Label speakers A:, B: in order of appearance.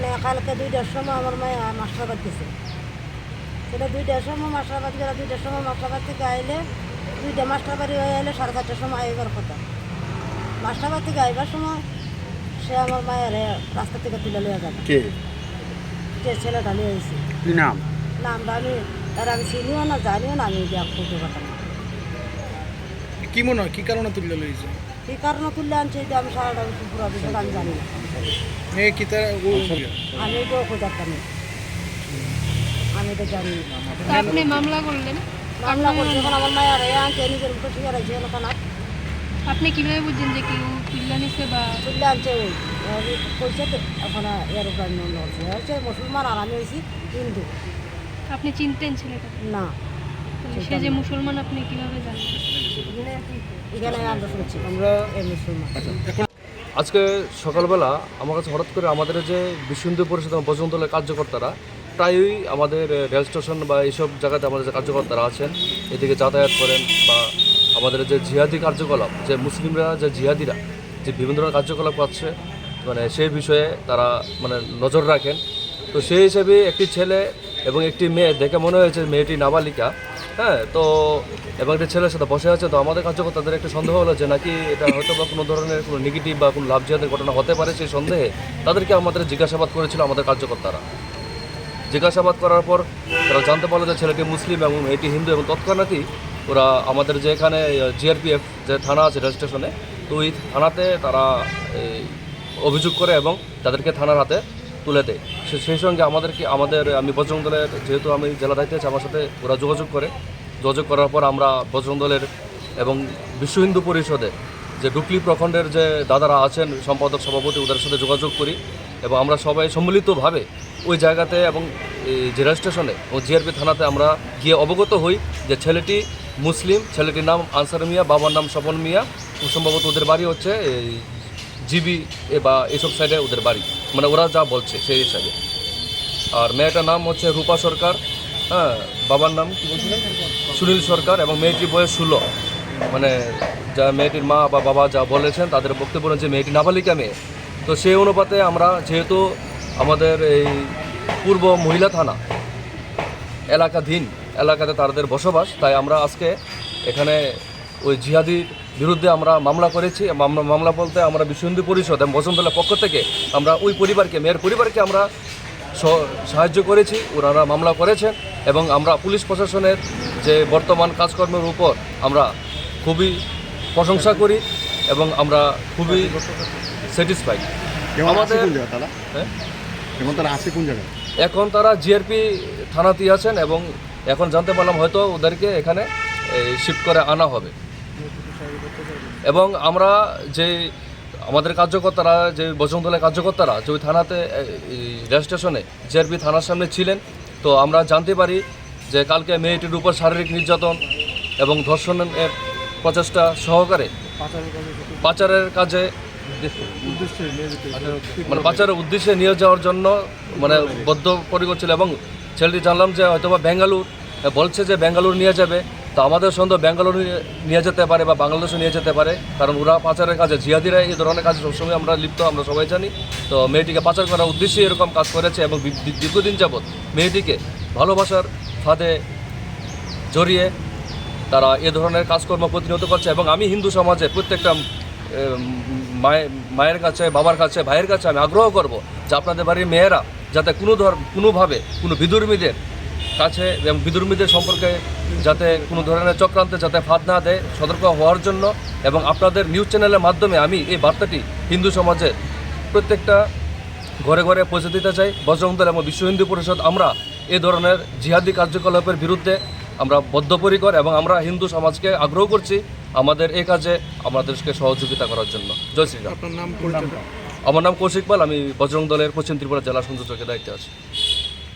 A: মানে কালকে 2টার সময় আমার মায়ে মাস্টারবাদ গেছে। সেটা 2টার সময় মাস্টারবাদ গেলে 2টার সময় মাস্টারবাদ থেকে আইলে 2টা মাস্টারবাড়ি হয়ে আইলে 4:30টার সময় আইবার কথা। মাস্টারবাদ থেকে আইবার সময় সে আমার মায়ের রাস্তা থেকে তুলে লিয়ে যাবে।
B: কে
A: যে ছেলেটা নিয়ে এসেছি
B: কি নাম?
A: নামটা আমি চিনিও না, জানিও না, আমি খুঁজে কথা না।
C: কি মনে হয় কি কারণে তুলে লইছে?
A: কী কারণে তুললে আনছে এটা আমি সারাটা পুরো বিষয়টা আমি জানি না।
C: মেয়ে কি তার
A: আমি তো খোঁজারটা নেই, আমি তো জানি না।
D: তা আপনি মামলা করলেন,
A: মামলা করছে যখন আমার মায়ের আনছে নিজের মুখে ঠিক আছে ওখানে
D: আপনি কিভাবে বুঝছেন যে কেউ তুল্লা নিচ্ছে বা
A: তুললে আনছে ওই কইছে তো এখন এর উপর মনে হচ্ছে হচ্ছে মুসলমান আর আমি হয়েছি হিন্দু।
D: আপনি চিনতেন ছেলেটাকে?
A: না,
D: সে যে মুসলমান আপনি কিভাবে জানেন?
A: এখানে আমরা শুনছি
C: আমরা
A: এই মুসলমান।
E: আজকে সকালবেলা আমার কাছে হঠাৎ করে আমাদের যে বিশ্ব হিন্দু পরিষদ এবং বজরং দলের কার্যকর্তারা প্রায়ই আমাদের রেল স্টেশন বা এইসব জায়গাতে আমাদের যে কার্যকর্তারা আছেন এদিকে যাতায়াত করেন, বা আমাদের যে জিহাদি কার্যকলাপ, যে মুসলিমরা যে জিহাদিরা যে বিভিন্ন ধরনের কার্যকলাপ করছে মানে সেই বিষয়ে তারা মানে নজর রাখেন। তো সেই হিসেবে একটি ছেলে এবং একটি মেয়ে দেখে মনে হয়েছে মেয়েটি নাবালিকা, হ্যাঁ, তো এবং একটি ছেলের সাথে বসে আছে। তো আমাদের কার্যকর্তাদের একটা সন্দেহ হলো যে নাকি এটা হয়তো বা কোনো ধরনের কোনো নেগেটিভ বা কোনো লাভ জিহাদের ঘটনা হতে পারে। সেই সন্দেহে তাদেরকে আমাদের জিজ্ঞাসাবাদ করেছিল আমাদের কার্যকর্তারা। জিজ্ঞাসাবাদ করার পর তারা জানতে পারলো যে ছেলেটি মুসলিম এবং এটি হিন্দু, এবং তৎক্ষণাৎই ওরা আমাদের যে এখানে জিআরপিএফ যে থানা আছে রেল স্টেশনে, তো ওই থানাতে তারা অভিযোগ করে এবং তাদেরকে থানার হাতে তুলে দেয়। সেই সঙ্গে আমি বজরং দলের, যেহেতু আমি জেলা দায়িত্বে আছি, আমার সাথে ওরা যোগাযোগ করার পর আমরা বজরং দলের এবং বিশ্ব হিন্দু পরিষদে যে ডুকলি প্রখণ্ডের যে দাদারা আছেন সম্পাদক সভাপতি, ওদের সাথে যোগাযোগ করি এবং আমরা সবাই সম্মিলিতভাবে ওই জায়গাতে এবং যে রেল স্টেশনে ও জিআরপি থানাতে আমরা গিয়ে অবগত হই যে ছেলেটি মুসলিম, ছেলেটির নাম আনসার মিয়া, বাবার নাম স্বপন মিয়া, খুব সম্ভবত ওদের বাড়ি হচ্ছে এই জিবি বা এইসব সাইডে ওদের বাড়ি, মানে ওরা যা বলছে সেই হিসাবে। আর মেয়েটার নাম হচ্ছে রূপা সরকার, হ্যাঁ, বাবার নাম কী বলছিলেন সুনীল সরকার, এবং মেয়েটির বয়স 16। মানে যা মেয়েটির মা বা বাবা যা বলেছেন তাদের বক্তব্য যে মেয়েটি নাবালিকা মেয়ে। তো সেই অনুপাতে আমরা, যেহেতু আমাদের এই পূর্ব মহিলা থানা এলাকাতে তাদের বসবাস, তাই আমরা আজকে এখানে ওই জিহাদির বিরুদ্ধে আমরা মামলা করেছি। মামলা বলতে আমরা বিশ্ব হিন্দু পরিষদ এবং বজরং দলের পক্ষ থেকে আমরা ওই পরিবারকে, মেয়ের পরিবারকে আমরা সাহায্য করেছি, ওনারা মামলা করেছেন। এবং আমরা পুলিশ প্রশাসনের যে বর্তমান কাজকর্মের উপর আমরা খুবই প্রশংসা করি এবং আমরা খুবই স্যাটিসফাইড। আমাদের এখন তারা জিআরপি থানাতেই আছেন এবং এখন জানতে পারলাম হয়তো ওদেরকে এখানে শিফট করে আনা হবে। এবং আমরা যে আমাদের কার্যকর্তারা, যে বজরং দলের কার্যকর্তারা যে ওই থানাতে রেল স্টেশনে জিআরপি থানার সামনে ছিলেন, তো আমরা জানতে পারি যে কালকে মেয়েটির উপর শারীরিক নির্যাতন এবং ধর্ষণের প্রচেষ্টা সহকারে পাচারের কাজে মানে পাচারের উদ্দেশ্যে নিয়ে যাওয়ার জন্য মানে বদ্ধপরিকর ছিল। এবং ছেলেটি জানলাম যে হয়তোবা বেঙ্গালুর বলছে যে বেঙ্গালুর নিয়ে যাবে। তো আমাদের সন্দেহ বেঙ্গালুরু নিয়ে যেতে পারে বা বাংলাদেশও নিয়ে যেতে পারে, কারণ ওরা পাচারের কাজে, জিহাদিরা এই ধরনের কাজে সবসময় আমরা লিপ্ত, আমরা সবাই জানি। তো মেয়েটিকে পাচার করার উদ্দেশ্যে এরকম কাজ করেছে এবং দীর্ঘদিন যাবৎ মেয়েটিকে ভালোবাসার ফাঁদে জড়িয়ে তারা এ ধরনের কাজকর্ম প্রতিনিয়ত করছে। এবং আমি হিন্দু সমাজে প্রত্যেকটা মায়ের কাছে, বাবার কাছে, ভাইয়ের কাছে আমি আগ্রহ করব যে আপনাদের বাড়ির মেয়েরা যাতে কোনোভাবে কোনো বিধর্মীদের কাছে এবং বিধর্মীদের সম্পর্কে যাতে কোনো ধরনের চক্রান্তে যাতে ফাঁদ না দেয়, সতর্ক হওয়ার জন্য। এবং আপনাদের নিউজ চ্যানেলের মাধ্যমে আমি এই বার্তাটি হিন্দু সমাজে প্রত্যেকটা ঘরে ঘরে পৌঁছে দিতে চাই। বজরং দল এবং বিশ্ব হিন্দু পরিষদ আমরা এ ধরনের জিহাদি কার্যকলাপের বিরুদ্ধে আমরা বদ্ধপরিকর এবং আমরা হিন্দু সমাজকে আগ্রহ করছি আমাদের এই কাজে আমাদেরকে সহযোগিতা করার জন্য। জয় শ্রীরাম।
C: আপনার নাম?
E: আমার নাম কৌশিক পাল, আমি বজরং দলের পশ্চিম ত্রিপুরা জেলা সংযোজকের দায়িত্বে আছি।